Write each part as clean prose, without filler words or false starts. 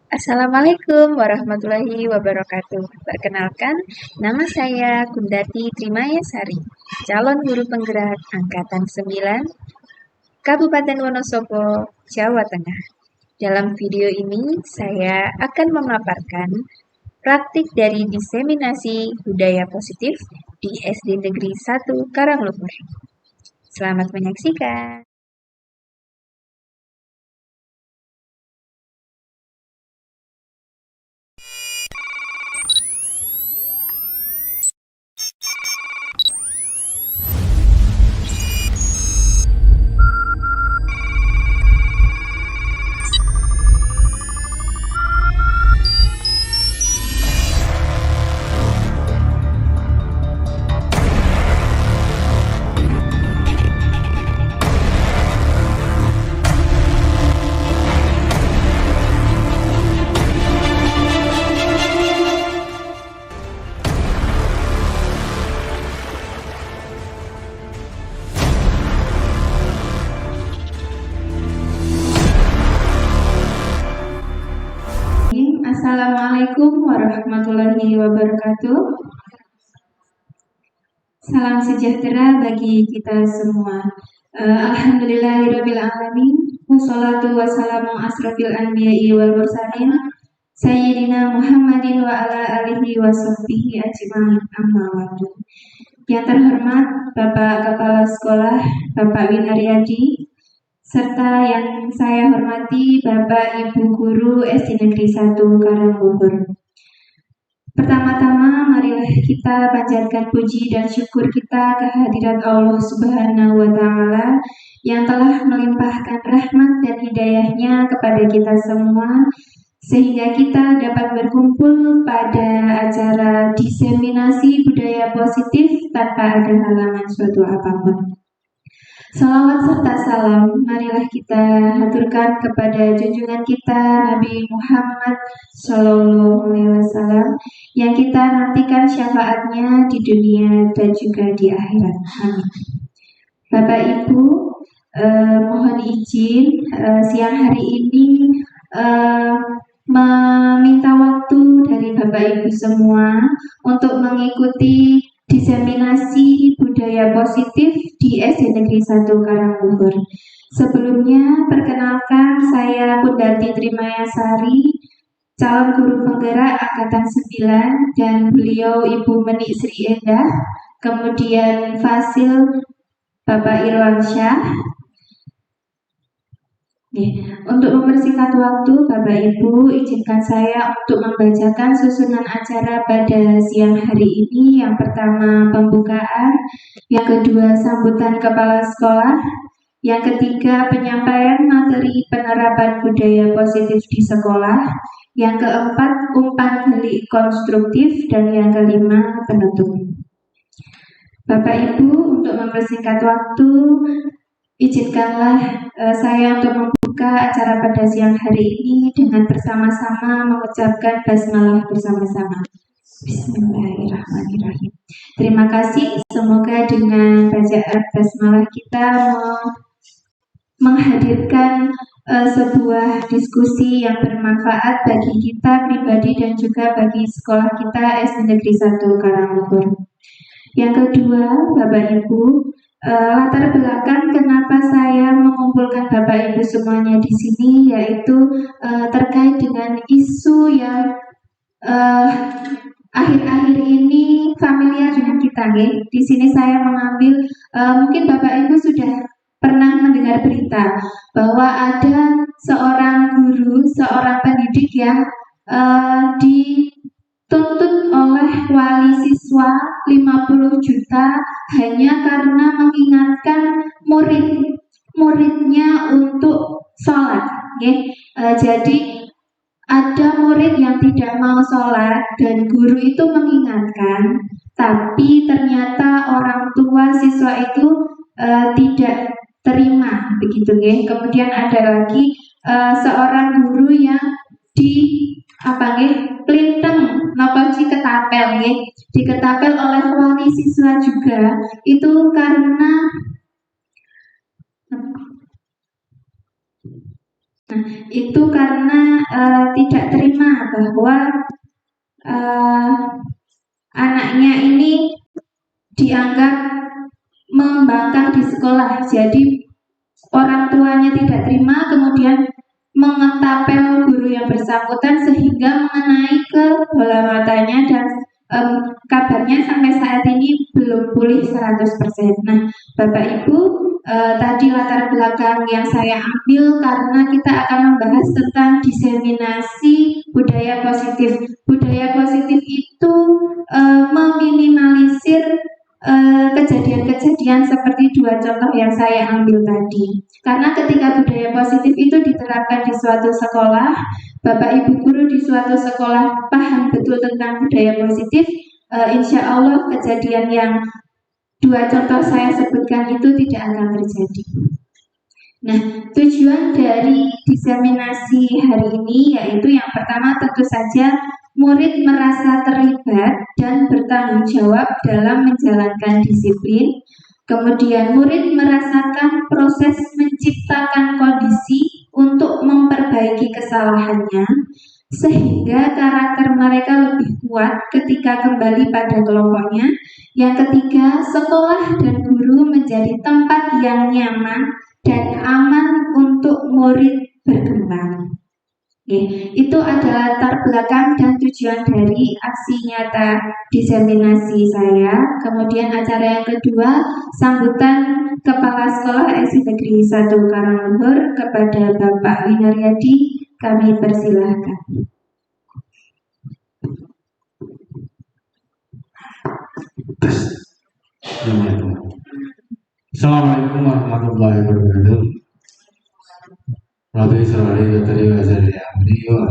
Assalamualaikum warahmatullahi wabarakatuh. Perkenalkan, nama saya Kundati Trimayasari, calon guru penggerak Angkatan 9, Kabupaten Wonosobo, Jawa Tengah. Dalam video ini, saya akan memaparkan praktik dari diseminasi budaya positif di SD Negeri 1 Karangluhur. Selamat menyaksikan. Assalamualaikum warahmatullahi wabarakatuh. Salam sejahtera bagi kita semua. Alhamdulillahirrabbilalamin. Wassalatu wassalamu asrafil anbiya'i wal mursalin Sayyidina Muhammadin wa ala alihi wa sahbihi ajma'in amma ba'du. Yang terhormat Bapak Kepala Sekolah Bapak Winaryadi, serta yang saya hormati Bapak Ibu Guru SD Negeri 1 Karangluhur. Pertama-tama marilah kita panjatkan puji dan syukur kita kehadirat Allah Subhanahu wa Ta'ala yang telah melimpahkan rahmat dan hidayahnya kepada kita semua, sehingga kita dapat berkumpul pada acara diseminasi budaya positif tanpa ada halangan suatu apapun. Salawat serta salam marilah kita haturkan kepada junjungan kita Nabi Muhammad SAW yang kita nantikan syafaatnya di dunia dan juga di akhirat. Amin. Bapak Ibu, mohon izin siang hari ini meminta waktu dari Bapak Ibu semua untuk mengikuti diseminasi budaya positif di SD Negeri 1 Karangluhur. Sebelumnya, perkenalkan saya Kundati Trimayasari, calon guru penggerak Angkatan 9, dan beliau Ibu Menik Sri Endah, kemudian Fasil Bapak Irwansyah. Untuk mempersingkat waktu, Bapak Ibu, izinkan saya untuk membacakan susunan acara pada siang hari ini. Yang pertama, pembukaan. Yang kedua, sambutan kepala sekolah. Yang ketiga, penyampaian materi penerapan budaya positif di sekolah. Yang keempat, umpan balik konstruktif. Dan yang kelima, penutup. Bapak Ibu, untuk mempersingkat waktu, izinkanlah saya untuk membuka acara pada siang hari ini dengan bersama-sama mengucapkan basmalah bersama-sama. Bismillahirrahmanirrahim. Terima kasih. Semoga dengan bacaan basmalah kita menghadirkan sebuah diskusi yang bermanfaat bagi kita pribadi dan juga bagi sekolah kita SD Negeri 1 Karangluhur. Yang kedua, Bapak Ibu, latar belakang kenapa saya mengumpulkan Bapak Ibu semuanya di sini yaitu terkait dengan isu yang akhir-akhir ini familiar dengan kita, nggih. Di sini saya mengambil mungkin Bapak Ibu sudah pernah mendengar berita bahwa ada seorang guru, seorang pendidik yang dituntut oleh wali siswa 50 juta hanya karena mengingatkan muridnya untuk sholat. Jadi ada murid yang tidak mau sholat dan guru itu mengingatkan, tapi ternyata orang tua siswa itu tidak terima, begitu nggih. Kemudian ada lagi seorang guru yang plinteng napa ketapel nggih, diketapel oleh wali siswa juga itu karena itu karena tidak terima bahwa anaknya ini dianggap membangkang di sekolah. Jadi orang tuanya tidak terima, kemudian mengetapel guru yang bersangkutan sehingga mengenai ke bola matanya, dan kabarnya sampai saat ini belum pulih 100%. Nah, Bapak Ibu, tadi latar belakang yang saya ambil karena kita akan membahas tentang diseminasi budaya positif. Budaya positif itu meminimalisir kejadian-kejadian seperti dua contoh yang saya ambil tadi. Karena ketika budaya positif itu diterapkan di suatu sekolah, Bapak Ibu guru di suatu sekolah paham betul tentang budaya positif, insya Allah kejadian yang dua contoh saya sebutkan itu tidak akan terjadi. Nah, tujuan dari diseminasi hari ini yaitu yang pertama tentu saja murid merasa terlibat dan bertanggung jawab dalam menjalankan disiplin. Kemudian murid merasakan proses menciptakan kondisi untuk memperbaiki kesalahannya, sehingga karakter mereka lebih kuat ketika kembali pada kelompoknya. Yang ketiga, sekolah dan guru menjadi tempat yang nyaman dan aman untuk murid berkembang. Itu adalah latar belakang dan tujuan dari aksi nyata diseminasi saya. Kemudian acara yang kedua, sambutan Kepala Sekolah SD Negeri 1 Karangluhur kepada Bapak Winaryadi, kami persilahkan. Assalamualaikum warahmatullahi wabarakatuh. Rabbi sholli wa tari wa zari amri wa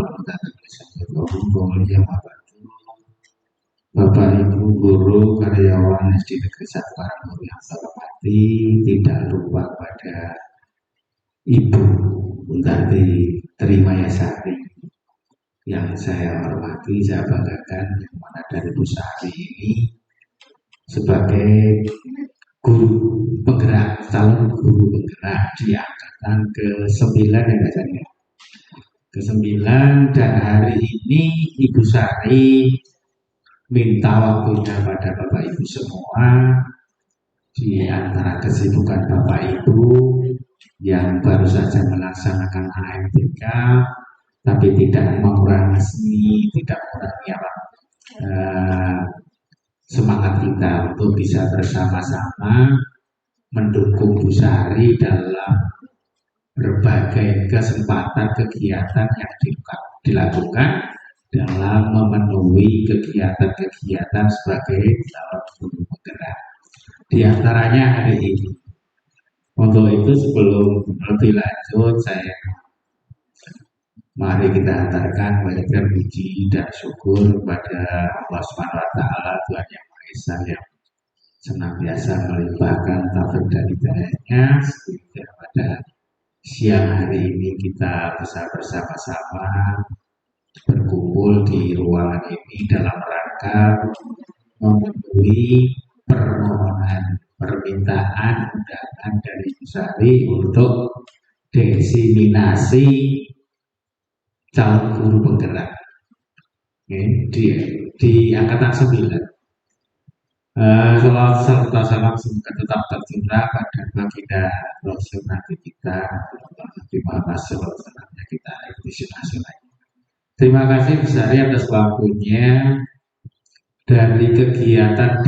Bapak Ibu guru karyawan SD Negeri 1 Karangluhur yang saya hormati, tidak lupa pada Ibu Buntati Trimayasari yang saya hormati, saya banggakan, yang mana dari Bu Sari ini sebagai guru penggerak, calon guru penggerak di angkatan ke-9 yang biasanya ke-9, dan hari ini Ibu Sari minta waktunya pada Bapak Ibu semua di antara kesibukan Bapak Ibu yang baru saja melaksanakan AMPK, tapi tidak mengurangi seni, tidak mengurangi semangat kita untuk bisa bersama-sama mendukung Bu Sari dalam berbagai kesempatan kegiatan yang dilakukan dalam memenuhi kegiatan-kegiatan sebagai calon guru penggerak. Di antaranya hari ini. Untuk itu sebelum lebih lanjut, mari kita hantarkan banyak puji dan syukur kepada Allah Subhanahu wa Ta'ala, Tuhan Yang Maha Esa, yang senantiasa melimpahkan taufik dan hidayahnya sehingga pada siang hari ini kita bisa bersama-sama berkumpul di ruangan ini dalam rangka memenuhi permintaan undangan dari Bu Sari untuk diseminasi calon guru penggerak di angkatan 9. Salam serta salam semoga tetap tercurah pada baginda Rasul Nabi kita, Nabi Muhammad SAW, kita edisi nasional. Terima kasih Bu Sari atas waktunya dari kegiatan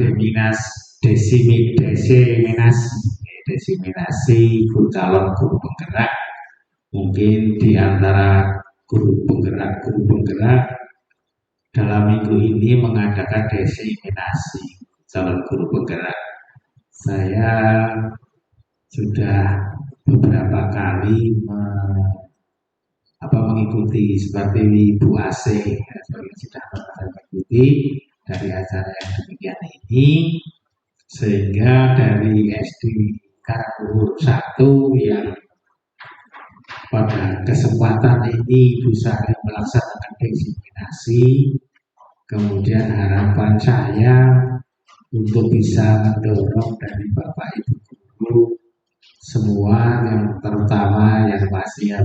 diseminasi calon guru penggerak. Mungkin di antara guru penggerak dalam minggu ini mengadakan diseminasi calon guru penggerak. Saya sudah beberapa kali mengikuti seperti Bu AC, sudah mengikuti dari acara yang demikian ini, sehingga dari SD Karangluhur 1 yang pada kesempatan ini Bu Sari melaksanakan diseminasi, kemudian harapan saya untuk bisa mendorong dari Bapak Ibu guru semua, yang terutama yang masih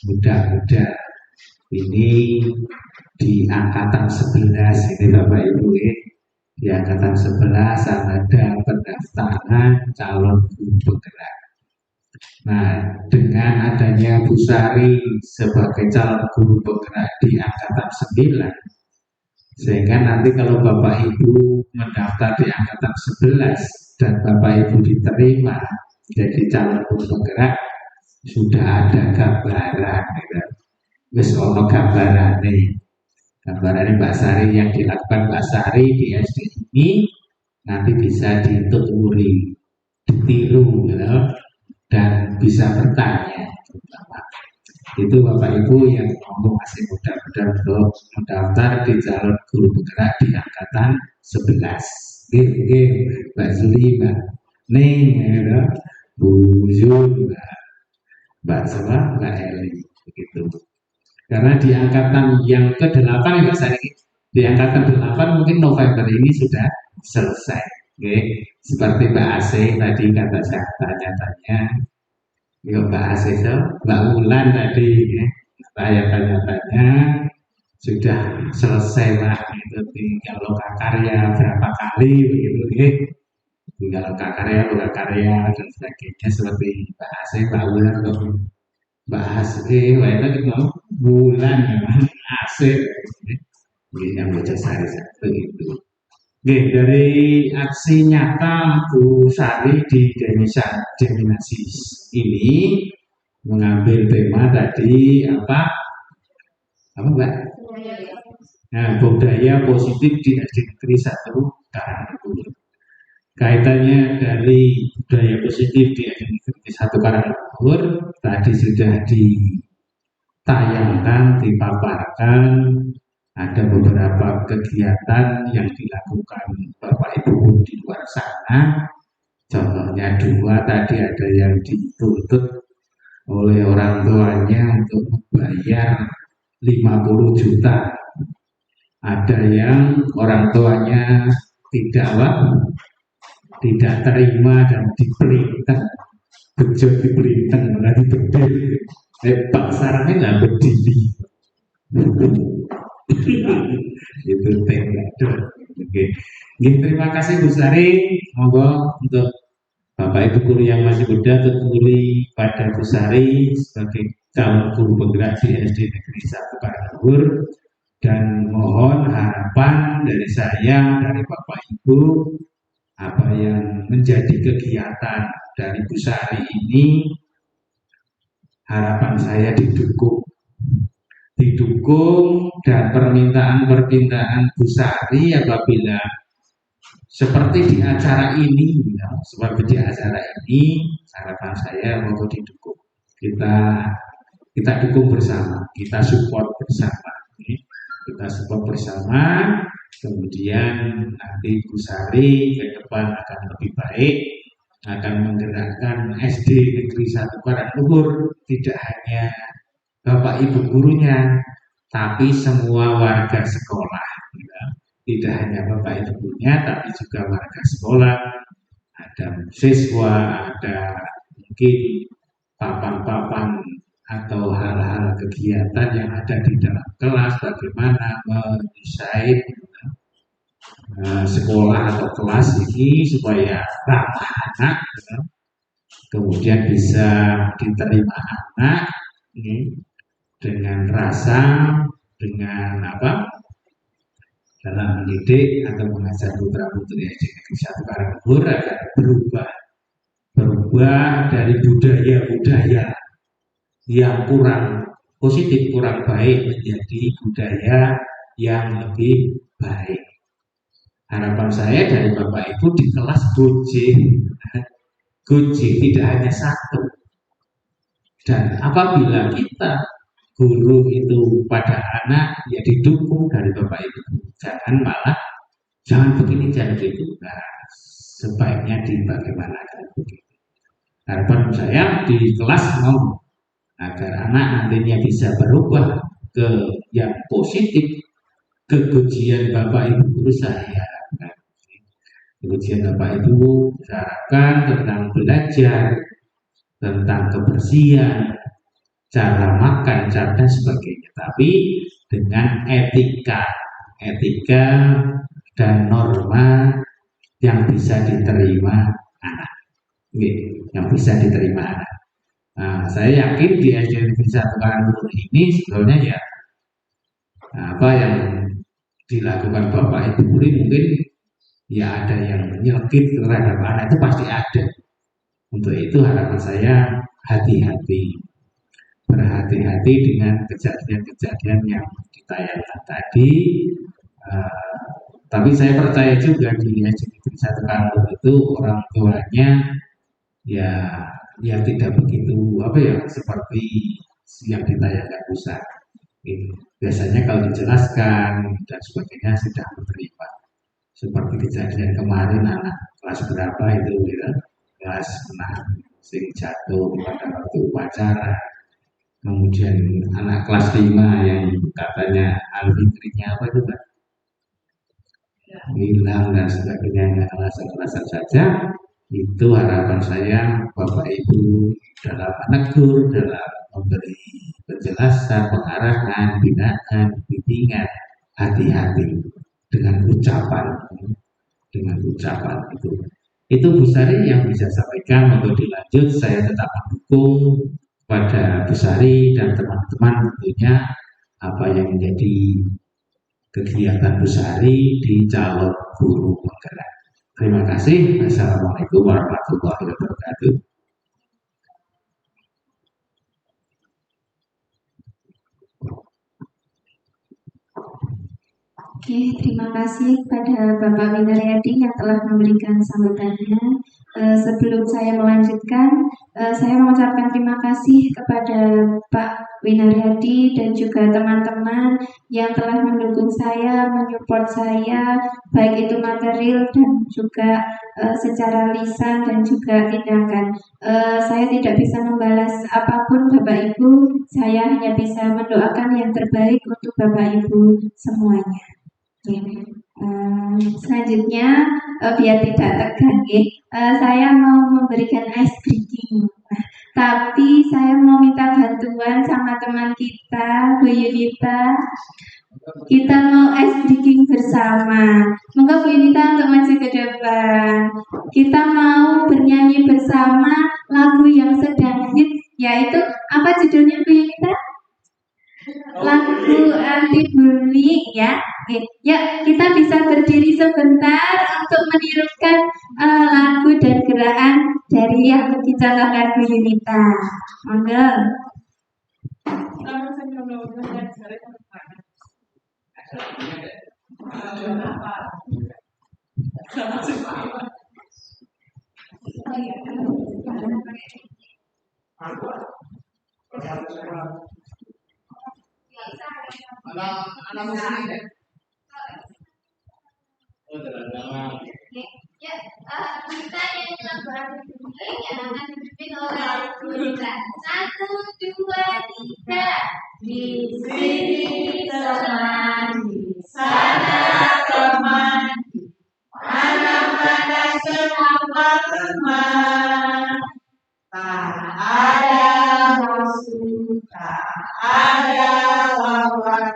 muda-muda ini di angkatan 11 ini Bapak Ibu ya. Di angkatan 11 ada pendaftaran calon guru penggerak. Nah, dengan adanya Bu Sari sebagai calon guru penggerak di angkatan 9, sehingga nanti kalau Bapak Ibu mendaftar di angkatan 11 dan Bapak Ibu diterima jadi calon guru penggerak, sudah ada gambaran gitu. Wis ono gambarane Mbak Sari yang dilakukan Mbak Sari di SD ini nanti bisa dituturi, ditiru gitu, dan bisa bertanya terutama. Itu Bapak Ibu yang mau masih muda-muda untuk mendaftar di calon guru penggerak di angkatan 11. Oke, Mbak Zuli, Mbak Ning, ya, Bu Yul, Mbak Salah, Mbak Eli, begitu. Karena di angkatan yang ke-8 Mbak Sari, di angkatan 8 mungkin November ini sudah selesai. Oke. Seperti Mbak AC tadi kata saya tanya-tanya, ya Mbak AC itu, Mbak Wulan tadi ya, saya tanya-tanya sudah selesai lah, itu tinggal loka karya berapa kali begitu ya. Tinggal loka karya dan sebagainya seperti Mbak AC, Mbak Wulan, Mbak AC, wajah kita bulan memang AC, yang baca Sari satu itu. Oke, dari aksi nyata Bu Sari di Denominasi ini mengambil tema tadi apa Mbak? Nah, budaya positif di SD Negeri 1 Karanglebar. Kaitannya dari budaya positif di SD Negeri 1 Karanglebar tadi sudah ditayangkan, dipaparkan. Ada beberapa kegiatan yang dilakukan Bapak Ibu di luar sana. Contohnya 2 tadi, ada yang dituntut oleh orang tuanya untuk membayar 50 juta. Ada yang orang tuanya tidak terima dan dipelintang, bejo dipelintang, malah dibedil. Paksaranya nggak berdiri. Itu tema. Oke. Terima kasih Bu Sari. Monggo untuk Bapak Ibu guru yang masih muda tuturi pada Bu Sari sebagai calon guru penggerak di SD Negeri 1 Karanglebar, dan mohon harapan dari saya, dari Bapak Ibu, apa yang menjadi kegiatan dari Bu Sari ini, harapan saya didukung dan permintaan Bu Sari apabila seperti di acara ini, harapan saya mau didukung. Kita dukung bersama, kita support bersama. Kemudian nanti Bu Sari ke depan akan lebih baik, akan menggerakkan SD Negeri 1 Karanglebar, tidak hanya Bapak Ibu gurunya, tapi semua warga sekolah. Tidak hanya Bapak Ibu gurunya, tapi juga warga sekolah. Ada siswa, ada mungkin papan-papan atau hal-hal kegiatan yang ada di dalam kelas, bagaimana mendesain sekolah atau kelas ini supaya ramah anak, kemudian bisa diterima anak dengan rasa, dengan dalam mendidik atau mengajar putra-putri SD Negeri 1 Karanglebar agar berubah dari budaya-budaya yang kurang positif, kurang baik, menjadi budaya yang lebih baik. Harapan saya dari Bapak Ibu di kelas Gojek tidak hanya satu. Dan apabila kita guru itu pada anak, ya didukung dari Bapak Ibu. Jangan begini, jangan begitu. Nah, sebaiknya dibagaimanakan begitu. Harapan saya di kelas mau agar anak nantinya bisa berubah ke yang positif, kepujian Bapak Ibu guru saya. Kepujian Bapak Ibu harapkan tentang belajar, tentang kebersihan, cara makan, cara dan sebagainya, tapi dengan etika dan norma yang bisa diterima anak, yang bisa diterima anak. Nah, saya yakin di SD Negeri 1 Karangturi ini sebetulnya ya apa yang dilakukan Bapak Ibu guru mungkin ya ada yang nyelkit terhadap anak itu pasti ada. Untuk itu harapan saya hati-hati, berhati-hati dengan kejadian-kejadian yang ditayangkan tadi. Tapi saya percaya juga di SD Negeri 1 Karangturi itu orang tuanya ya tidak begitu seperti yang ditayangkan pusat. Biasanya kalau dijelaskan dan sebagainya sudah menerima. Seperti kejadian kemarin anak kelas berapa itu ya, kelas 6 sing jatuh pada waktu upacara. Kemudian anak kelas 5 yang katanya alfitrinya apa itu Pak? Hilang dan sebagainya, alasan-alasan saja. Itu harapan saya Bapak Ibu dalam menegur, dalam memberi penjelasan, pengarahan, binaan, bimbingan, hati-hati dengan ucapan itu Bu Sari yang bisa sampaikan. Untuk dilanjut saya tetap mendukung pada Bu Sari dan teman-teman tentunya apa yang menjadi kegiatan Bu Sari di calon guru penggerak. Terima kasih. Assalamualaikum warahmatullahi wabarakatuh. Oke, terima kasih kepada Bapak Winaryadi yang telah memberikan sambutannya. Sebelum saya melanjutkan, saya mengucapkan terima kasih kepada Pak Winaryadi dan juga teman-teman yang telah mendukung saya, menyupport saya, baik itu material dan juga secara lisan dan juga tindakan. Saya tidak bisa membalas apapun Bapak Ibu, saya hanya bisa mendoakan yang terbaik untuk Bapak Ibu semuanya. Selanjutnya biar tidak tegang saya mau memberikan ice breaking. Tapi saya mau minta bantuan sama teman kita Bu Yunita. Kita mau ice breaking bersama. Moga Bu Yunita untuk maju ke depan. Kita mau bernyanyi bersama lagu yang sedang hit, yaitu apa judulnya Bu Yunita? Lagu anti bullying ya. Ya, kita bisa berdiri sebentar untuk menirukan lagu dan gerakan dari yang dicontohkan Bu Yunita. Monggo. Kita nyanyi lagu anti-bullying yang akan dipimpin oleh Bu Yunita. 1, 2, 3. Di sini teman, di sana teman, mana-mana semua teman. Tak ada musuh, tak ada lawan,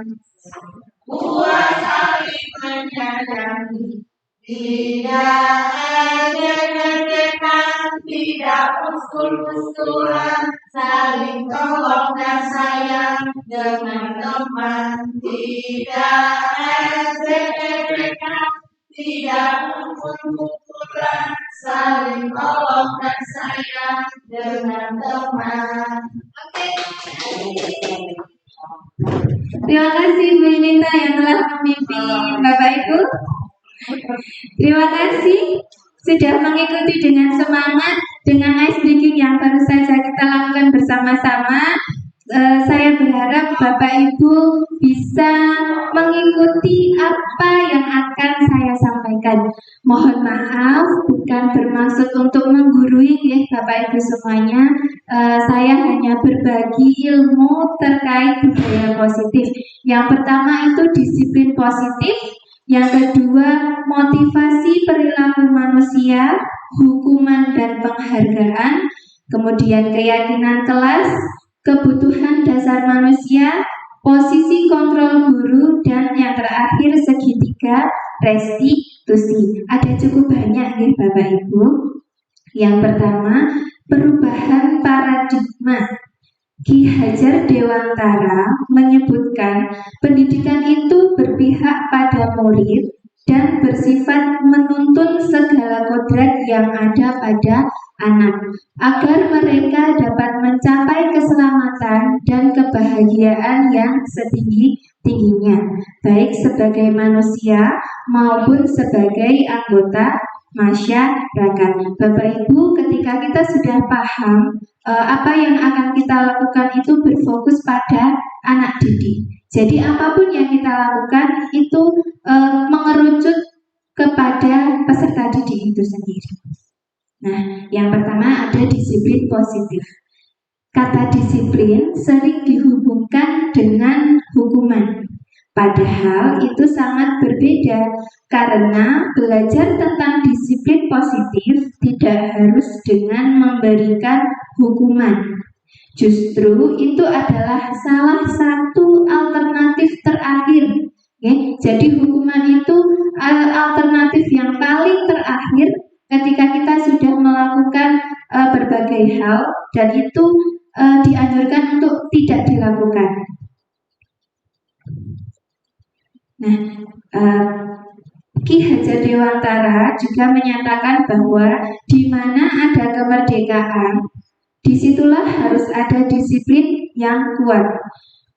buat saling menyayangi. Tidak ada ketekan, tidak musuh-musuhan, saling tolong dan sayang dengan teman. Tidak ada ketekan, tidak mukul-mukulan, saling tolong dan sayang dengan teman. Oke. Terima kasih Bu Yunita yang telah memimpin Bapak Ibu. Terima kasih sudah mengikuti dengan semangat dengan ice breaking yang baru saja kita lakukan bersama-sama. Saya berharap Bapak Ibu bisa mengikuti apa yang akan saya sampaikan. Mohon maaf, bukan bermaksud untuk menggurui ya Bapak Ibu semuanya. Saya hanya berbagi ilmu terkait budaya positif. Yang pertama itu disiplin positif. Yang kedua, motivasi perilaku manusia, hukuman dan penghargaan, kemudian keyakinan kelas, kebutuhan dasar manusia, posisi kontrol guru, dan yang terakhir segitiga restitusi. Ada cukup banyak ya Bapak Ibu. Yang pertama, perubahan paradigma. Ki Hajar Dewantara menyebutkan pendidikan itu berpihak pada murid dan bersifat menuntun segala kodrat yang ada pada anak agar mereka dapat mencapai keselamatan dan kebahagiaan yang setinggi-tingginya, baik sebagai manusia maupun sebagai anggota masyarakat. Bapak Ibu, ketika kita sudah paham apa yang akan kita lakukan itu berfokus pada anak didik. Jadi apapun yang kita lakukan itu mengerucut kepada peserta didik itu sendiri. Nah, yang pertama ada disiplin positif. Kata disiplin sering dihubungkan dengan hukuman. Padahal itu sangat berbeda karena belajar tentang disiplin positif tidak harus dengan memberikan hukuman. Justru itu adalah salah satu alternatif terakhir. Jadi hukuman itu alternatif yang paling terakhir ketika kita sudah melakukan berbagai hal dan itu dianjurkan untuk tidak dilakukan. Nah, Ki Hajar Dewantara juga menyatakan bahwa di mana ada kemerdekaan, disitulah harus ada disiplin yang kuat.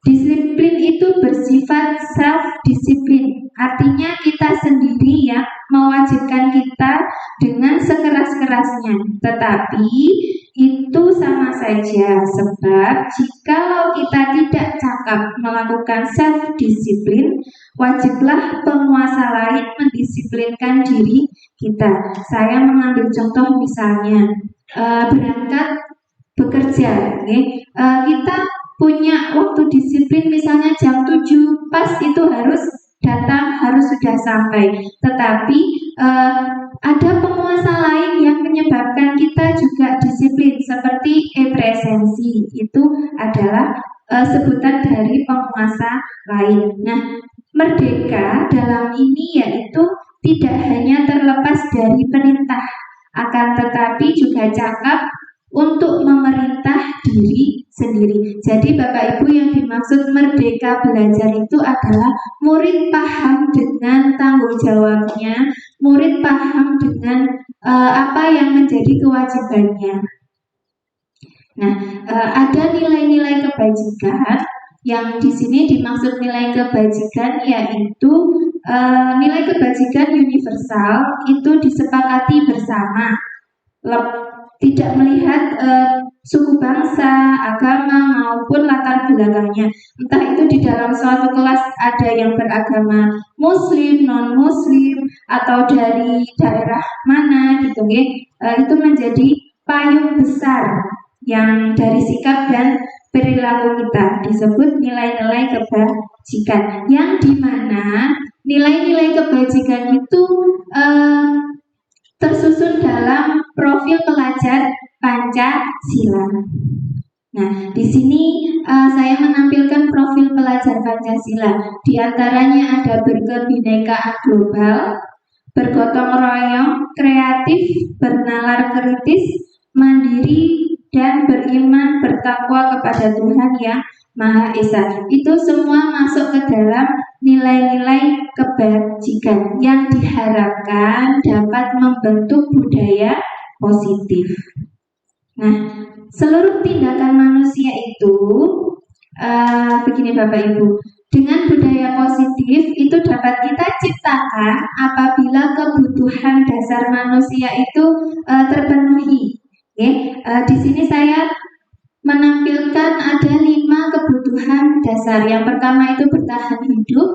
Disiplin itu bersifat self-disiplin, artinya kita sendiri yang mewajibkan kita dengan sekeras-kerasnya. Tetapi itu sama saja, sebab jikalau kita tidak cakap melakukan self-disiplin, wajiblah penguasa lain mendisiplinkan diri kita. Saya mengambil contoh misalnya, berangkat bekerja, kita punya waktu disiplin misalnya jam 7 pas itu harus datang, harus sudah sampai. Tetapi ada penguasa lain yang menyebabkan kita juga disiplin seperti presensi. Itu adalah sebutan dari penguasa lain. Nah, merdeka dalam ini yaitu tidak hanya terlepas dari perintah, akan tetapi juga cakap untuk memerintah diri sendiri. Jadi Bapak Ibu, yang dimaksud merdeka belajar itu adalah murid paham dengan tanggung jawabnya, murid paham dengan apa yang menjadi kewajibannya. Nah, ada nilai-nilai kebajikan yang di sini dimaksud nilai kebajikan yaitu nilai kebajikan universal itu disepakati bersama. Tidak melihat suku bangsa, agama maupun latar belakangnya. Entah itu di dalam suatu kelas ada yang beragama Muslim, non Muslim, atau dari daerah mana gitu ya. Itu menjadi payung besar yang dari sikap dan perilaku kita, disebut nilai-nilai kebajikan. Yang dimana nilai-nilai kebajikan itu tersusun dalam profil pelajar Pancasila. Nah, di sini saya menampilkan profil pelajar Pancasila. Di antaranya ada berkebinekaan global, bergotong royong, kreatif, bernalar kritis, mandiri, dan beriman bertakwa kepada Tuhan yang Maha Esa. Itu semua masuk ke dalam nilai-nilai kebajikan yang diharapkan dapat membentuk budaya positif. Nah, seluruh tindakan manusia itu begini Bapak Ibu, dengan budaya positif itu dapat kita ciptakan apabila kebutuhan dasar manusia itu terpenuhi. Di sini saya menampilkan ada 5 kebutuhan dasar. Yang pertama itu bertahan hidup,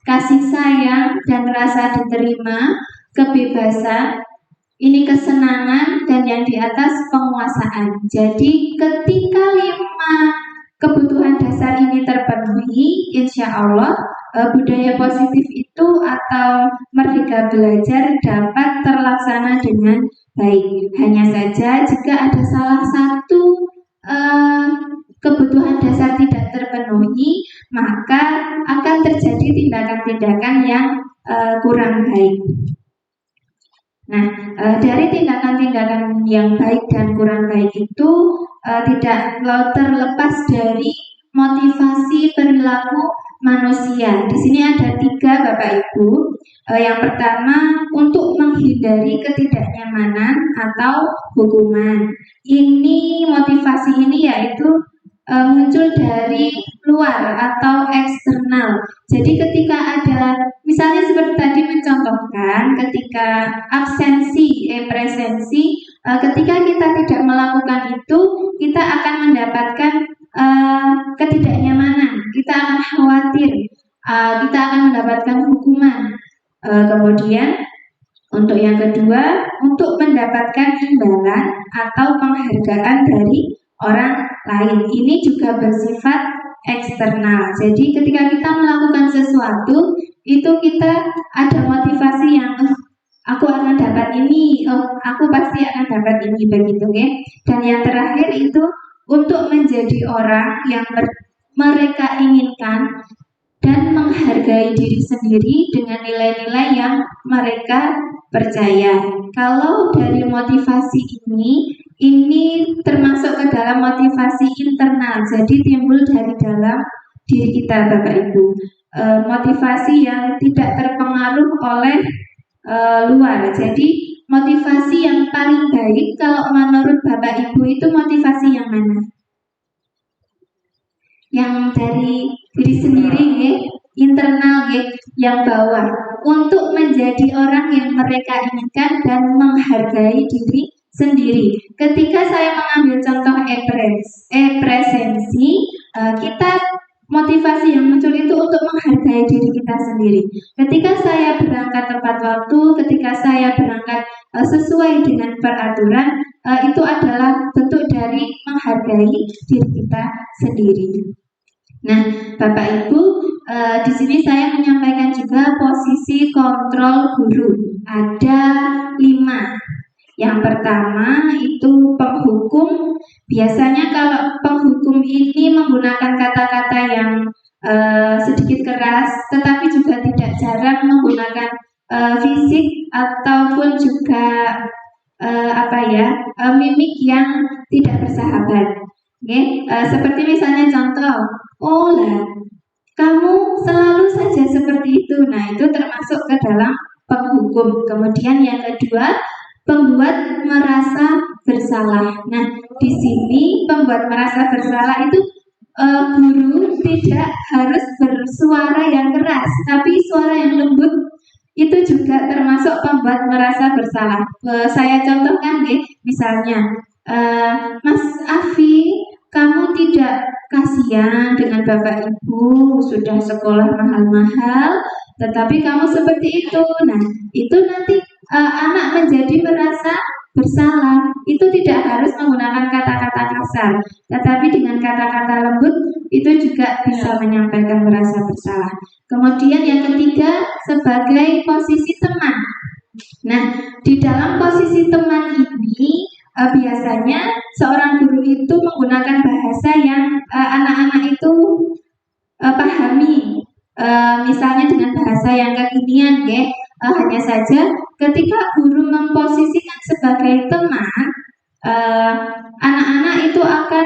kasih sayang dan rasa diterima, kebebasan, ini kesenangan, dan yang di atas penguasaan. Jadi ketika 5 kebutuhan dasar ini terpenuhi, insya Allah budaya positif itu atau merdeka belajar dapat terlaksana dengan baik. Hanya saja jika ada salah satu kebutuhan dasar tidak terpenuhi, maka akan terjadi tindakan-tindakan yang kurang baik. Nah, dari tindakan-tindakan yang baik dan kurang baik itu tidak terlepas dari motivasi perilaku manusia. Di sini ada 3, Bapak Ibu. Yang pertama, untuk menghindari ketidaknyamanan atau hukuman. Ini motivasi ini yaitu muncul dari luar atau eksternal. Jadi ketika ada, misalnya seperti tadi mencontohkan, ketika absensi, presensi, ketika kita tidak melakukan itu, kita akan mendapatkan ketidaknyamanan, kita akan khawatir, kita akan mendapatkan hukuman. Kemudian untuk yang kedua, untuk mendapatkan imbalan atau penghargaan dari orang lain. Ini juga bersifat eksternal. Jadi ketika kita melakukan sesuatu, itu kita ada motivasi yang aku akan dapat ini, aku pasti akan dapat ini, begitu ya. Dan yang terakhir itu untuk menjadi orang yang mereka inginkan dan menghargai diri sendiri dengan nilai-nilai yang mereka percaya. Kalau dari motivasi ini termasuk ke dalam motivasi internal, jadi timbul dari dalam diri kita, Bapak Ibu. Motivasi yang tidak terpengaruh oleh luar. Jadi motivasi yang paling baik kalau menurut Bapak Ibu itu motivasi yang mana? Yang dari diri sendiri ya, internal ya, yang bawah, untuk menjadi orang yang mereka inginkan dan menghargai diri sendiri. Ketika saya mengambil contoh presensi, kita motivasi yang muncul itu untuk menghargai diri kita sendiri. Ketika saya berangkat tepat waktu, ketika saya berangkat sesuai dengan peraturan, itu adalah bentuk dari menghargai diri kita sendiri. Nah, Bapak Ibu, di sini saya menyampaikan juga posisi kontrol guru. Ada 5. Yang pertama itu penghukum. Biasanya kalau penghukum ini menggunakan kata-kata yang sedikit keras, tetapi juga tidak jarang menggunakan fisik ataupun juga mimik yang tidak bersahabat. Seperti misalnya contoh, oh lah, kamu selalu saja seperti itu. Nah, itu termasuk ke dalam penghukum. Kemudian yang kedua, pembuat merasa bersalah. Nah, di sini pembuat merasa bersalah itu guru tidak harus bersuara yang keras, tapi suara yang lembut itu juga termasuk pembuat merasa bersalah. Saya contohkan ya, misalnya Mas Afi, kamu tidak kasihan dengan Bapak Ibu sudah sekolah mahal-mahal, tetapi kamu seperti itu. Nah, itu nanti anak menjadi merasa bersalah. Itu tidak harus menggunakan kata-kata kasar, tetapi dengan kata-kata lembut itu juga bisa menyampaikan merasa bersalah. Kemudian yang ketiga, sebagai posisi teman. Nah, di dalam posisi teman ini biasanya seorang guru itu menggunakan bahasa yang anak-anak itu pahami. Misalnya dengan bahasa yang kekinian ya. Hanya saja ketika guru memposisikan sebagai teman, anak-anak itu akan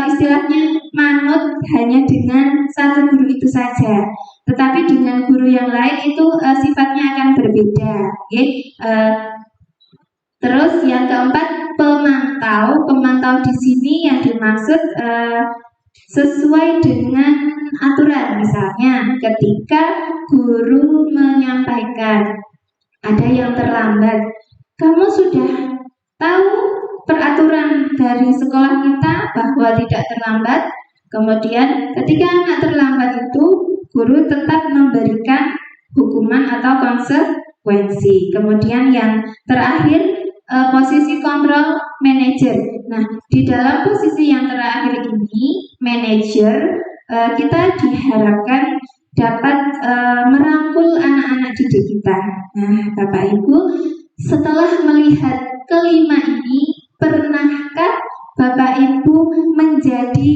istilahnya manut hanya dengan satu guru itu saja. Tetapi dengan guru yang lain itu sifatnya akan berbeda. Terus yang keempat, pemantau. Pemantau di sini yang dimaksud sesuai dengan aturan. Misalnya ketika guru menyampaikan ada yang terlambat, kamu sudah tahu peraturan dari sekolah kita bahwa tidak terlambat. Kemudian ketika anak terlambat itu, guru tetap memberikan hukuman atau konsekuensi. Kemudian yang terakhir, posisi kontrol manajer. Nah, di dalam posisi yang terakhir ini, manajer, kita diharapkan dapat merangkul anak-anak didik kita. Nah, Bapak Ibu, setelah melihat kelima ini, pernahkah Bapak Ibu menjadi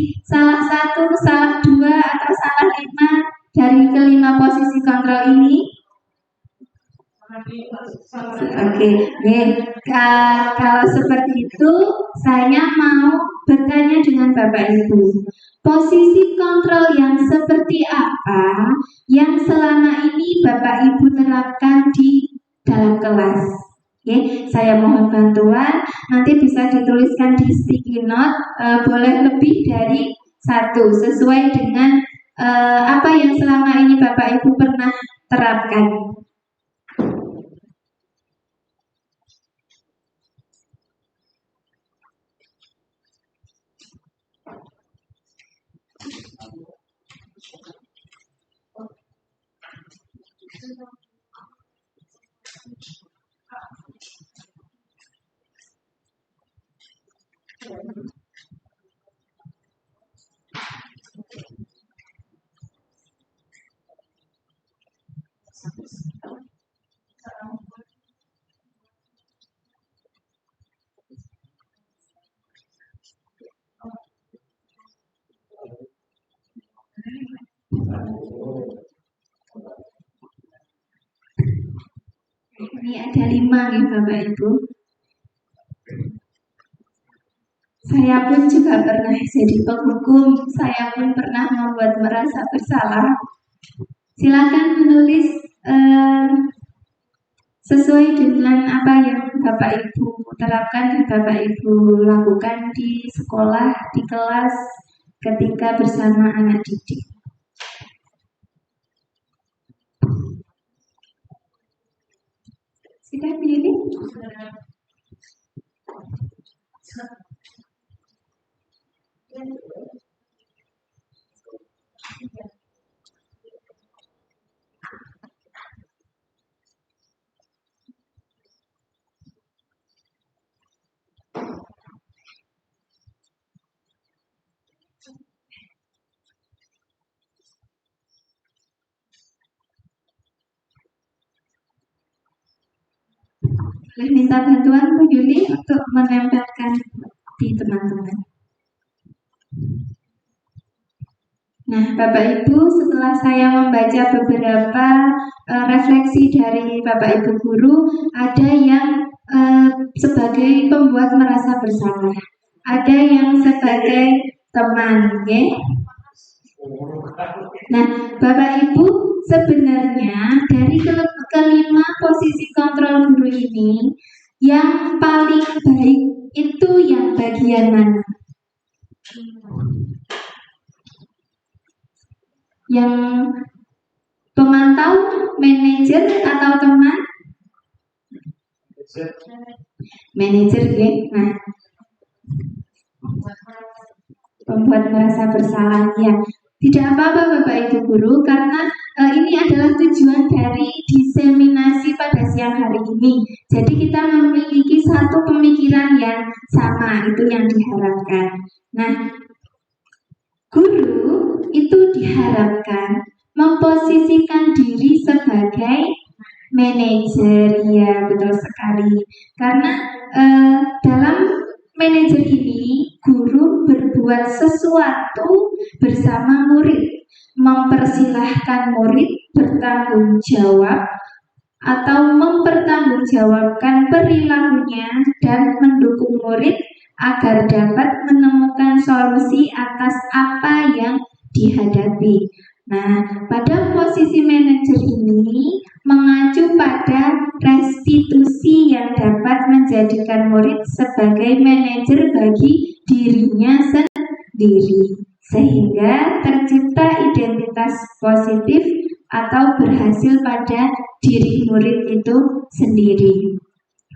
dari kelima posisi kontrol ini? Oke, kalau seperti itu saya mau bertanya dengan Bapak Ibu, posisi kontrol yang seperti apa yang selama ini Bapak Ibu terapkan di dalam kelas? Oke, saya mohon bantuan, nanti bisa dituliskan di sticky note, boleh lebih dari satu sesuai dengan apa yang selama ini Bapak Ibu pernah terapkan. Ini ada 5 nih Bapak Ibu. Saya pun juga pernah jadi penghukum, saya pun pernah membuat merasa bersalah. Silakan menulis sesuai dengan apa yang Bapak Ibu terapkan dan Bapak Ibu lakukan di sekolah, di kelas, ketika bersama anak didik. Sudah pilih? Boleh minta bantuan Bu Yuli untuk menempelkan di teman-teman. Nah, Bapak Ibu, setelah saya membaca beberapa refleksi dari Bapak Ibu guru, ada yang sebagai pembuat merasa bersalah, ada yang sebagai teman, ya. Nah, Bapak Ibu, sebenarnya dari kelima posisi kontrol guru ini, yang paling baik itu yang bagian mana? Yang pemantau, manajer atau teman? Manajer, ya. Nah, pembuat merasa bersalah, ya. Tidak apa-apa Bapak Ibu guru, karena ini adalah tujuan dari diseminasi pada siang hari ini. Jadi kita memiliki satu pemikiran yang sama, itu yang diharapkan. Nah, guru itu diharapkan memposisikan diri sebagai manajer, ya betul sekali. Karena dalam manajer ini, guru berbuat sesuatu bersama murid, mempersilahkan murid bertanggung jawab atau mempertanggungjawabkan perilakunya dan mendukung murid agar dapat menemukan solusi atas apa yang dihadapi. Nah, pada posisi manajer ini mengacu pada restitusi yang dapat menjadikan murid sebagai manajer bagi dirinya sendiri, sehingga tercipta identitas positif atau berhasil pada diri murid itu sendiri.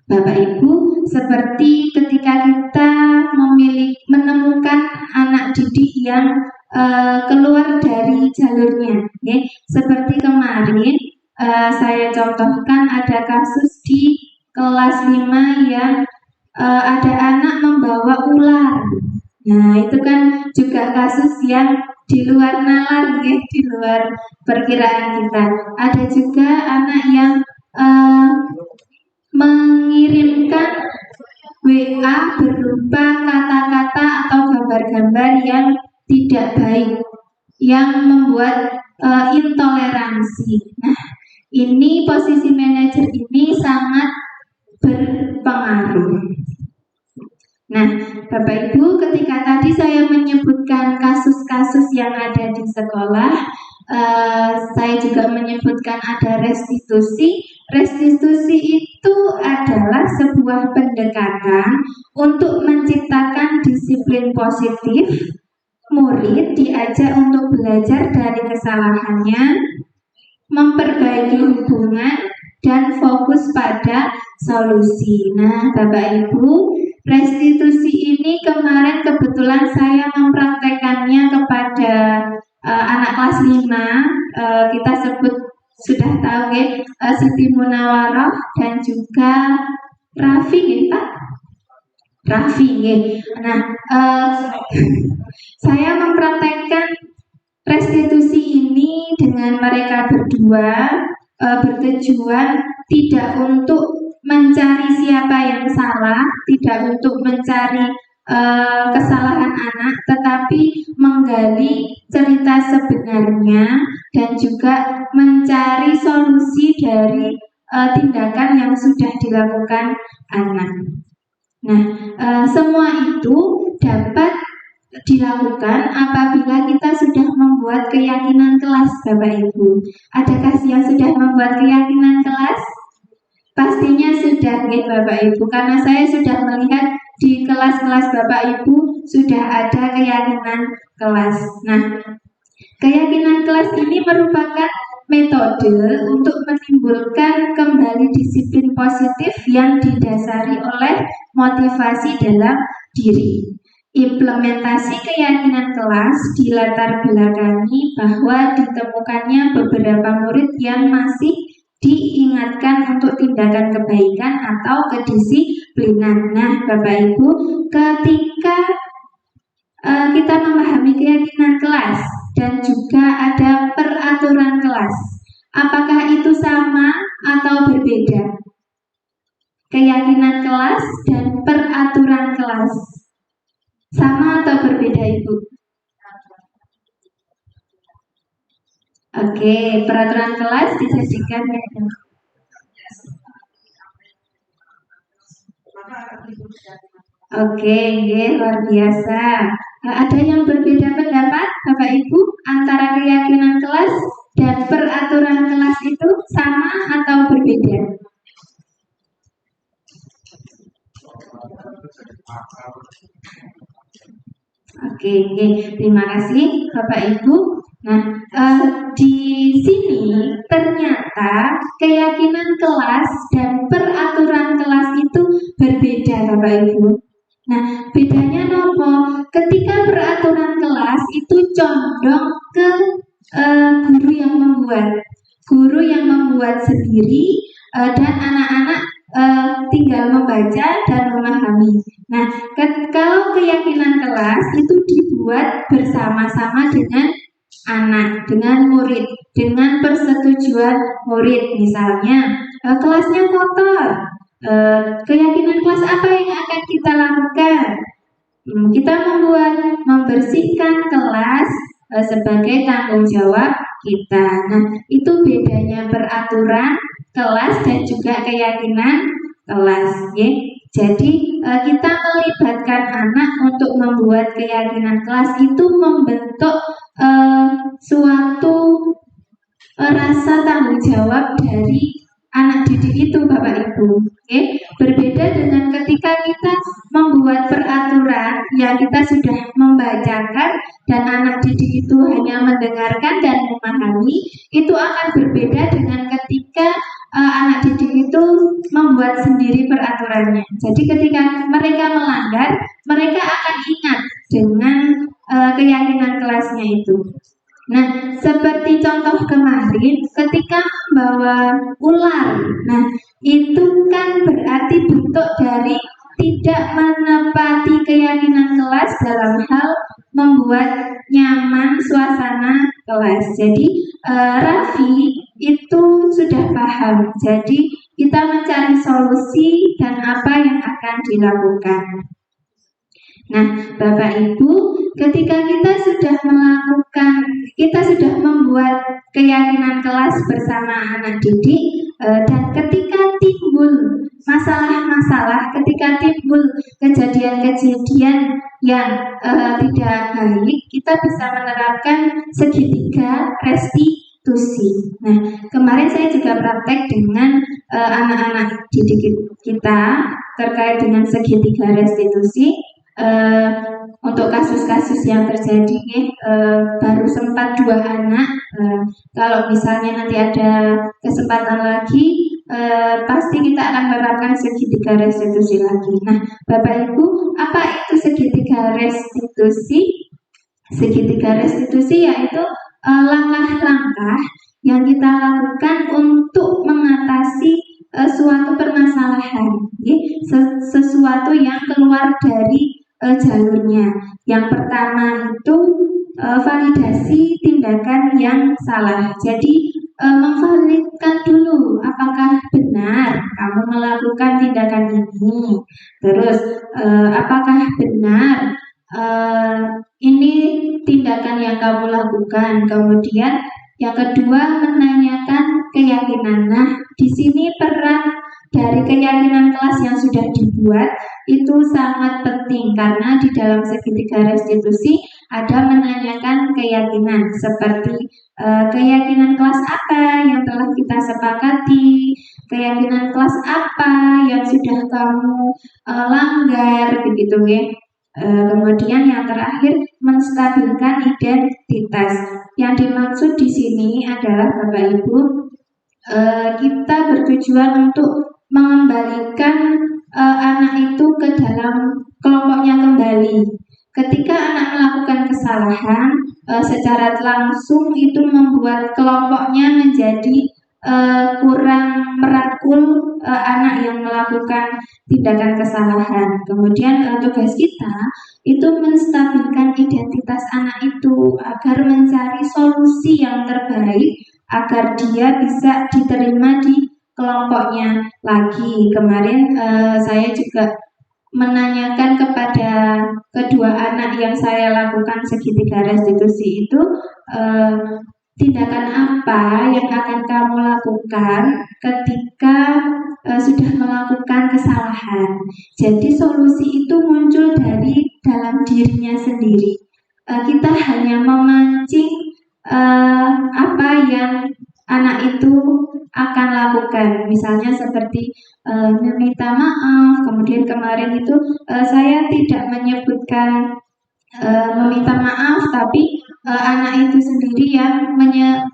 Bapak Ibu, seperti ketika kita menemukan anak didik yang keluar dari jalurnya, ya. Seperti kemarin saya contohkan ada kasus di kelas 5 yang ada anak membawa ular. Nah, itu kan juga kasus yang di luar nalar, ya, di luar perkiraan kita. Ada juga anak yang mengirimkan WA berupa kata-kata atau gambar-gambar yang tidak baik, yang membuat intoleransi. Nah, ini posisi manajer ini sangat berpengaruh. Nah, Bapak Ibu, ketika tadi saya menyebutkan kasus-kasus yang ada di sekolah, saya juga menyebutkan ada restitusi. Restitusi itu adalah sebuah pendekatan untuk menciptakan disiplin positif. Murid diajak untuk belajar dari kesalahannya, memperbaiki hubungan, dan fokus pada solusi. Nah, Bapak Ibu, restitusi ini kemarin kebetulan saya mempraktekannya kepada anak kelas 5, kita sebut sudah tahu ya, Siti Munawaroh dan juga Raffi ya Pak? Raffi ya. Nah, saya mempraktekkan restitusi ini dengan mereka berdua, bertujuan tidak untuk mencari siapa yang salah, tidak untuk mencari kesalahan anak, tetapi menggali cerita sebenarnya dan juga mencari solusi dari tindakan yang sudah dilakukan anak. Nah, semua itu dapat dilakukan apabila kita sudah membuat keyakinan kelas, Bapak Ibu. Adakah yang sudah membuat keyakinan kelas? Pastinya sudah ya Bapak Ibu, karena saya sudah melihat di kelas-kelas Bapak Ibu sudah ada keyakinan kelas. Nah, keyakinan kelas ini merupakan metode untuk menimbulkan kembali disiplin positif yang didasari oleh motivasi dalam diri. Implementasi keyakinan kelas dilatar belakangi bahwa ditemukannya beberapa murid yang masih diingatkan untuk tindakan kebaikan atau kedisiplinan. Nah, Bapak Ibu, ketika kita memahami keyakinan kelas dan juga ada peraturan kelas, apakah itu sama atau berbeda? Keyakinan kelas dan peraturan kelas sama atau berbeda, Ibu? Oke, peraturan kelas disajikan ya. Oke, luar biasa. Ada yang berbeda pendapat, Bapak Ibu, antara keyakinan kelas dan peraturan kelas itu sama atau berbeda? Oke, terima kasih Bapak Ibu. Nah, di sini ternyata keyakinan kelas dan peraturan kelas itu berbeda, Bapak Ibu. Nah, bedanya nopo? Ketika peraturan kelas itu condong ke guru yang membuat sendiri, dan anak-anak tinggal membaca dan memahami. Nah, kalau keyakinan kelas itu dibuat bersama-sama dengan anak, dengan murid, dengan persetujuan murid. Misalnya, kelasnya kotor, keyakinan kelas apa yang akan kita lakukan? Kita membersihkan kelas sebagai tanggung jawab kita. Nah, itu bedanya peraturan kelas dan juga keyakinan kelas, ya. Jadi kita melibatkan anak untuk membuat keyakinan kelas itu membentuk suatu rasa tanggung jawab dari anak didik itu, Bapak Ibu. Okay? Berbeda dengan ketika kita membuat peraturan yang kita sudah membacakan dan anak didik itu hanya mendengarkan dan memahami, itu akan berbeda dengan ketika anak didik itu membuat sendiri peraturannya. Jadi ketika mereka melanggar, mereka akan ingat dengan keyakinan kelasnya itu. Nah, seperti contoh kemarin, ketika membawa ular, nah itu kan berarti bentuk dari tidak menepati keyakinan kelas dalam hal membuat nyaman suasana kelas. Jadi Raffi itu sudah paham. Jadi kita mencari solusi dan apa yang akan dilakukan. Nah, Bapak Ibu, ketika kita sudah membuat keyakinan kelas bersama anak didik, dan ketika timbul masalah-masalah, ketika timbul kejadian-kejadian yang tidak baik, kita bisa menerapkan segitiga restitusi. Nah, kemarin saya juga praktek dengan anak-anak didik kita terkait dengan segitiga restitusi. Untuk kasus-kasus yang terjadi baru sempat 2 anak. Kalau misalnya nanti ada kesempatan lagi, pasti kita akan menerapkan segitiga restitusi lagi. Nah, Bapak Ibu, apa itu segitiga restitusi? Segitiga restitusi yaitu langkah-langkah yang kita lakukan untuk mengatasi suatu permasalahan, sesuatu yang keluar dari jalurnya. Yang pertama itu validasi tindakan yang salah. Jadi memvalidkan dulu apakah benar kamu melakukan tindakan ini. Terus apakah benar ini tindakan yang kamu lakukan. Kemudian yang kedua menanyakan keyakinan. Nah, di sini peran dari keyakinan kelas yang sudah dibuat itu sangat penting karena di dalam segitiga restitusi ada menanyakan keyakinan seperti keyakinan kelas apa yang telah kita sepakati, keyakinan kelas apa yang sudah kamu langgar, begitu ya. Kemudian yang terakhir menstabilkan identitas. Yang dimaksud di sini adalah Bapak Ibu, kita bertujuan untuk mengembalikan anak itu ke dalam kelompoknya kembali. Ketika anak melakukan kesalahan, secara langsung itu membuat kelompoknya menjadi kurang merangkul anak yang melakukan tindakan kesalahan. Kemudian tugas kita itu menstabilkan identitas anak itu agar mencari solusi yang terbaik agar dia bisa diterima di kelompoknya lagi. Kemarin saya juga menanyakan kepada kedua anak yang saya lakukan segitiga restitusi itu, tindakan apa yang akan kamu lakukan ketika sudah melakukan kesalahan. Jadi solusi itu muncul dari dalam dirinya sendiri. Kita hanya memancing apa yang anak itu akan lakukan. Misalnya seperti meminta maaf. Kemudian kemarin itu saya tidak menyebutkan meminta maaf, tapi anak itu sendiri yang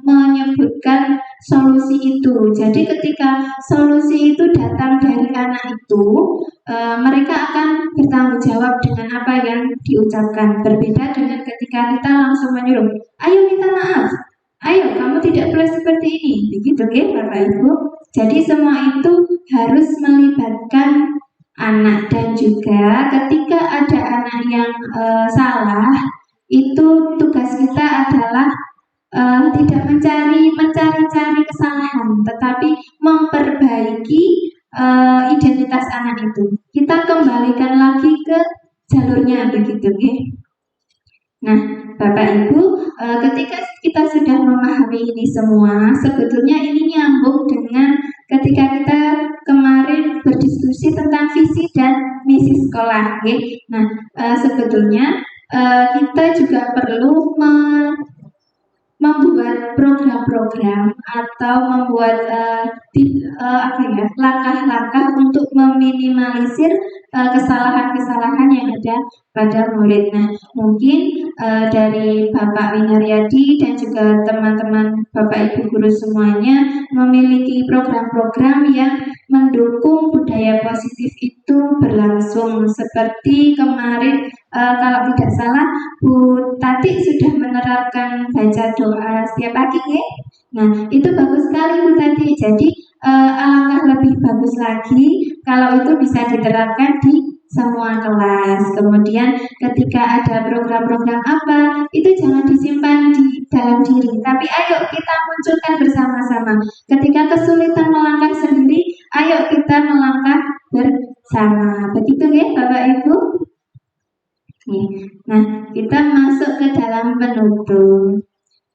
menyebutkan solusi itu. Jadi ketika solusi itu datang dari anak itu, mereka akan bertanggung jawab dengan apa yang diucapkan. Berbeda dengan ketika kita langsung menyuruh, ayo minta maaf, ayo kamu tidak boleh seperti ini, begitu ya Bapak Ibu. Jadi semua itu harus melibatkan anak, dan juga ketika ada anak yang salah, itu tugas kita adalah tidak mencari kesalahan, tetapi memperbaiki identitas anak itu. Kita kembalikan lagi ke jalurnya, begitu ya. Nah, Bapak Ibu, ketika kita sudah memahami ini semua, sebetulnya ini nyambung dengan ketika kita kemarin berdiskusi tentang visi dan misi sekolah. Ya. Nah, sebetulnya kita juga perlu membuat program-program atau membuat langkah-langkah untuk meminimalisir kesalahan-kesalahan yang ada pada murid. Nah, mungkin dari Bapak Winaryadi dan juga teman-teman Bapak Ibu guru semuanya memiliki program-program yang mendukung budaya positif itu berlangsung. Seperti kemarin kalau tidak salah Bu Tati sudah menerapkan baca doa setiap pagi ya. Nah, itu bagus sekali Bu Tati. Jadi alangkah lebih bagus lagi kalau itu bisa diterapkan di semua kelas. Kemudian ketika ada program-program apa, itu jangan disimpan di dalam diri, tapi ayo kita munculkan bersama-sama. Ketika kesulitan melangkah sendiri, ayo kita melangkah bersama. Begitu ya Bapak Ibu. kita masuk ke dalam penutup.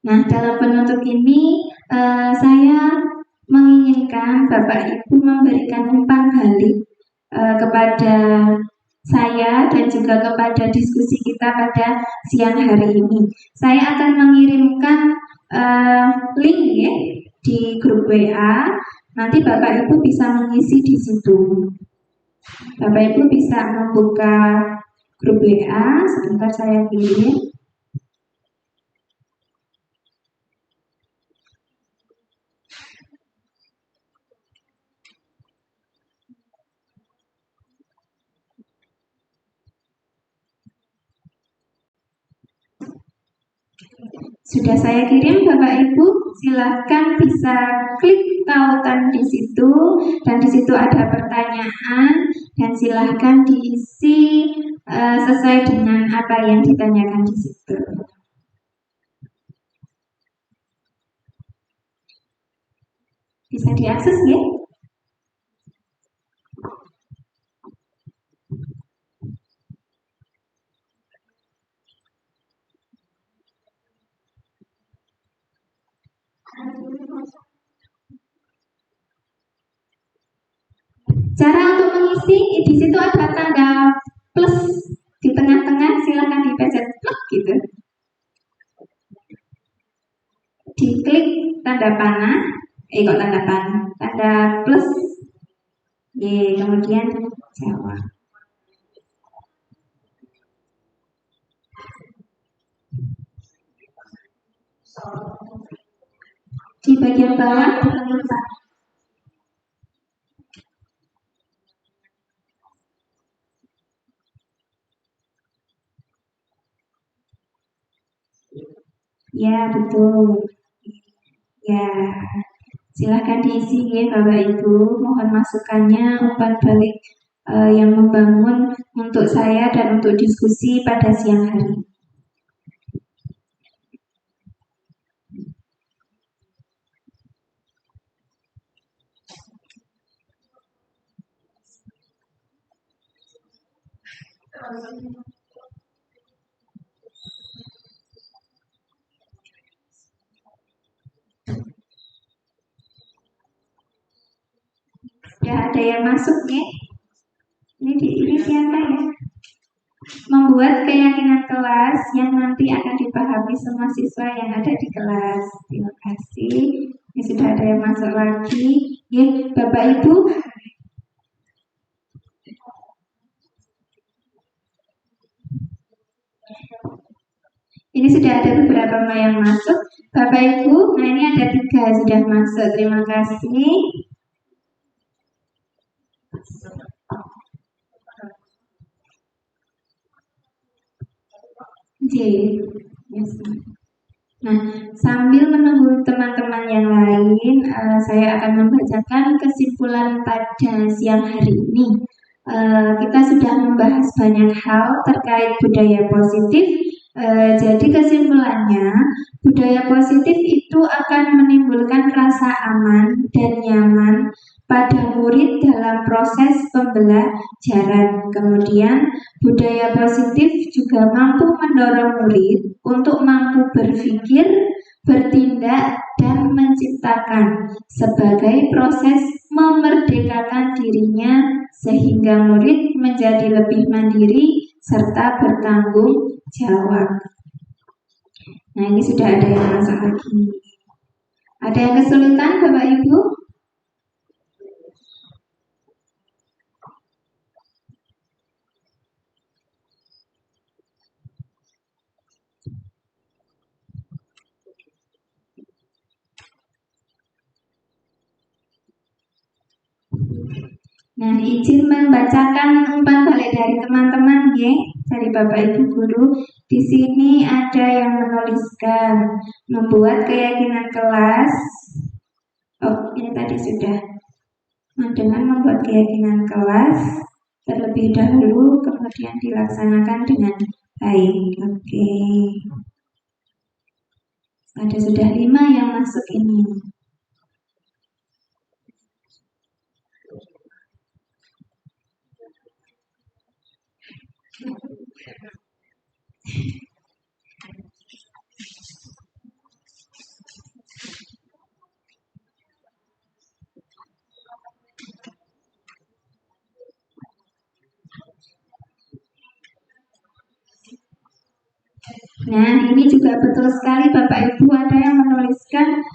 Nah, dalam penutup ini saya menginginkan Bapak Ibu memberikan umpan balik kepada saya dan juga kepada diskusi kita pada siang hari ini. Saya akan mengirimkan link ya di grup WA. Nanti Bapak Ibu bisa mengisi di situ. Bapak Ibu bisa membuka grup WA. Sebentar saya kirim. Sudah saya kirim Bapak Ibu, silahkan bisa klik tautan di situ dan di situ ada pertanyaan dan silahkan diisi sesuai dengan apa yang ditanyakan di situ. Bisa diakses ya? Cara untuk mengisi di situ ada tanda plus di tengah-tengah, silahkan dipencet plus gitu. Diklik tanda panah, kok tanda panah, tanda plus, kemudian jawab. Di bagian bawah ditemukan. Ya, betul. Ya, silahkan diisi ya Bapak Ibu. Mohon masukannya, umpan balik yang membangun untuk saya dan untuk diskusi pada siang hari. Sudah ada yang masuk ya? Ini siapa ya? Membuat keyakinan kelas yang nanti akan dipahami semua siswa yang ada di kelas. Terima kasih. Ini sudah ada yang masuk lagi. Ya, Bapak Ibu. Ini sudah ada beberapa yang masuk. Bapak Ibu, nah ini ada 3 sudah masuk. Terima kasih. Yes. Nah, sambil menunggu teman-teman yang lain, saya akan membacakan kesimpulan pada siang hari ini. Kita sudah membahas banyak hal terkait budaya positif. Jadi kesimpulannya, budaya positif itu akan menimbulkan rasa aman dan nyaman pada murid dalam proses pembelajaran. Kemudian, budaya positif juga mampu mendorong murid untuk mampu berpikir, bertindak, dan menciptakan sebagai proses memerdekakan dirinya sehingga murid menjadi lebih mandiri serta bertanggung jawab. Nah, ini sudah ada yang masuk lagi. Ada yang kesulitan Bapak Ibu? Nah, izin membacakan umpan balik dari teman-teman ya, dari Bapak Ibu guru. Di sini ada yang menuliskan membuat keyakinan kelas. Oh, ini tadi sudah. Dengan membuat keyakinan kelas terlebih dahulu, kemudian dilaksanakan dengan baik. Oke. Ada sudah 5 yang masuk ini. Nah, ini juga betul sekali Bapak Ibu, ada yang menuliskan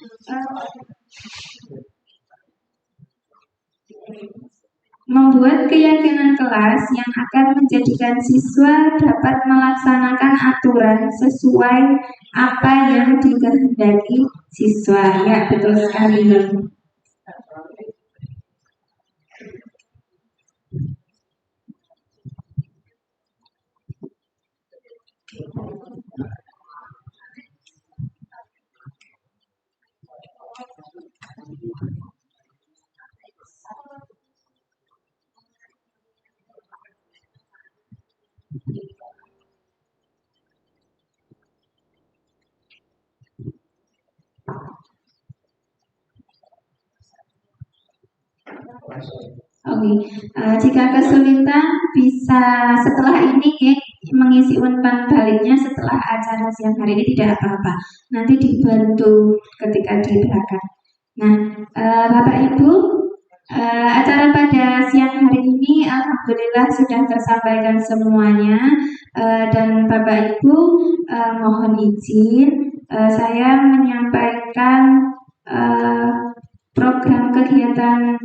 membuat keyakinan kelas yang akan menjadikan siswa dapat melaksanakan aturan sesuai apa yang dikehendaki siswa. Ya, betul sekali. Oke, jika kesulitan bisa setelah ini mengisi umpan baliknya setelah acara siang hari ini tidak apa-apa. Nanti dibantu ketika di belakang. Nah, Bapak Ibu, acara pada siang hari ini alhamdulillah sudah tersampaikan semuanya, dan Bapak Ibu mohon izin saya menyampaikan program kegiatan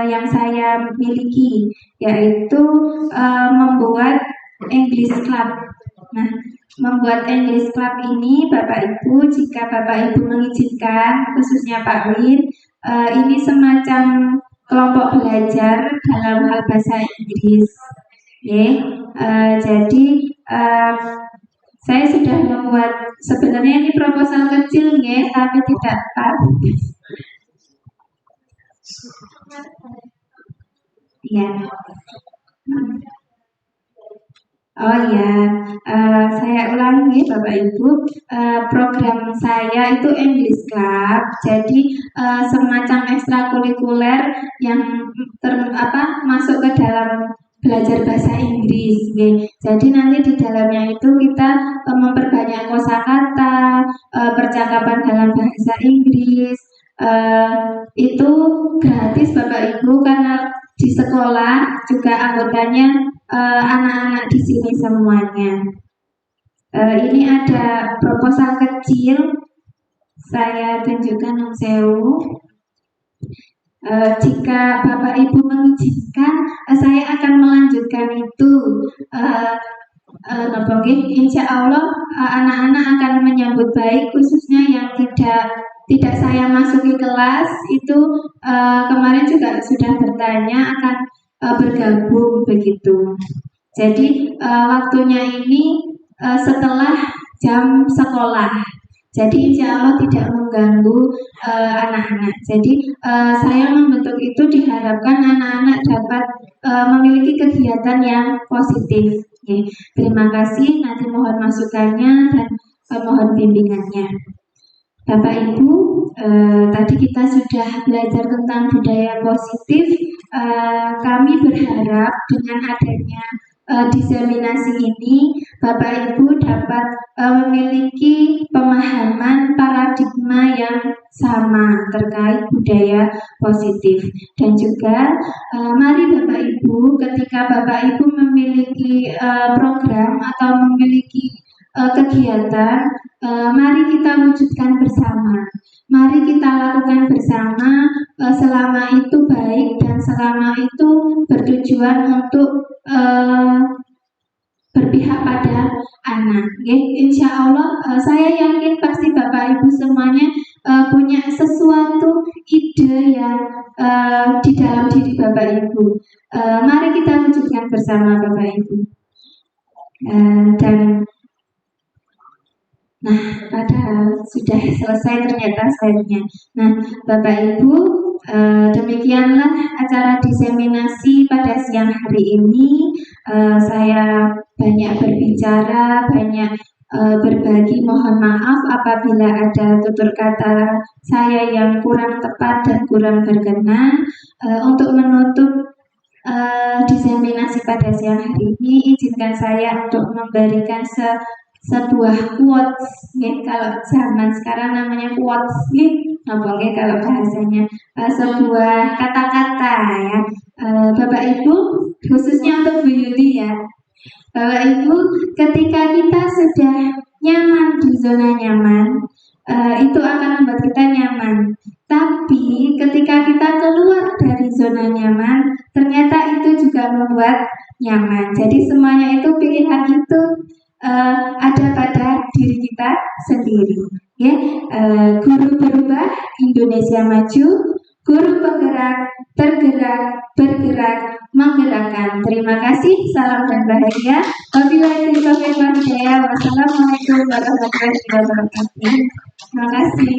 yang saya miliki, yaitu membuat English Club. Nah, membuat English Club ini Bapak Ibu, jika Bapak Ibu mengizinkan, khususnya Pak Win, ini semacam kelompok belajar dalam hal bahasa Inggris. Jadi saya sudah membuat, sebenarnya ini proposal kecil tapi tidak habis. Ya. Oh ya, saya ulangi Bapak Ibu, program saya itu English Club, jadi semacam ekstrakurikuler yang masuk ke dalam belajar bahasa Inggris. Jadi nanti di dalamnya itu kita memperbanyak kosakata, percakapan dalam bahasa Inggris. Itu gratis Bapak Ibu, karena di sekolah juga anggotanya anak-anak di sini semuanya. Ini ada proposal kecil, saya tunjukkan Nung Sewu. Jika Bapak Ibu mengizinkan, saya akan melanjutkan itu. Insya Allah anak-anak akan menyambut baik, khususnya yang tidak saya masuki kelas itu kemarin juga sudah bertanya akan bergabung begitu. Jadi waktunya ini setelah jam sekolah. Jadi insya Allah tidak mengganggu anak-anak. Jadi saya membentuk itu diharapkan anak-anak dapat memiliki kegiatan yang positif. Terima kasih. Nanti mohon masukannya dan mohon bimbingannya. Bapak Ibu, tadi kita sudah belajar tentang budaya positif. Kami berharap dengan adanya diseminasi ini, Bapak Ibu dapat memiliki pemahaman paradigma yang sama terkait budaya positif. Dan juga mari Bapak Ibu, ketika Bapak Ibu memiliki program atau memiliki kegiatan, mari kita wujudkan bersama. Mari kita lakukan bersama selama itu baik dan selama itu bertujuan untuk berpihak pada anak. Insya Allah saya yakin pasti Bapak Ibu semuanya punya sesuatu ide yang di dalam diri Bapak Ibu. Mari kita wujudkan bersama Bapak Ibu. Nah, padahal sudah selesai ternyata slide-nya. Nah, Bapak Ibu, demikianlah acara diseminasi pada siang hari ini. Saya banyak berbicara, banyak berbagi. Mohon maaf apabila ada tutur kata saya yang kurang tepat dan kurang berkenan. Untuk menutup diseminasi pada siang hari ini, izinkan saya untuk memberikan sebuah quotes, kalau zaman sekarang namanya quotes, kalau bahasanya sebuah kata-kata ya. Bapak Ibu, khususnya untuk Bu Yuli ya. Bapak Ibu, ketika kita sudah nyaman di zona nyaman, itu akan membuat kita nyaman. Tapi ketika kita keluar dari zona nyaman, ternyata itu juga membuat nyaman. Jadi semuanya itu pilihan itu ada pada diri kita sendiri. Ya, guru berubah, Indonesia maju. Guru penggerak, tergerak, bergerak, menggerakkan. Terima kasih, salam dan bahagia. Wabillahi taufiq wal hidayah. Wassalamualaikum warahmatullahi wabarakatuh. Terima kasih.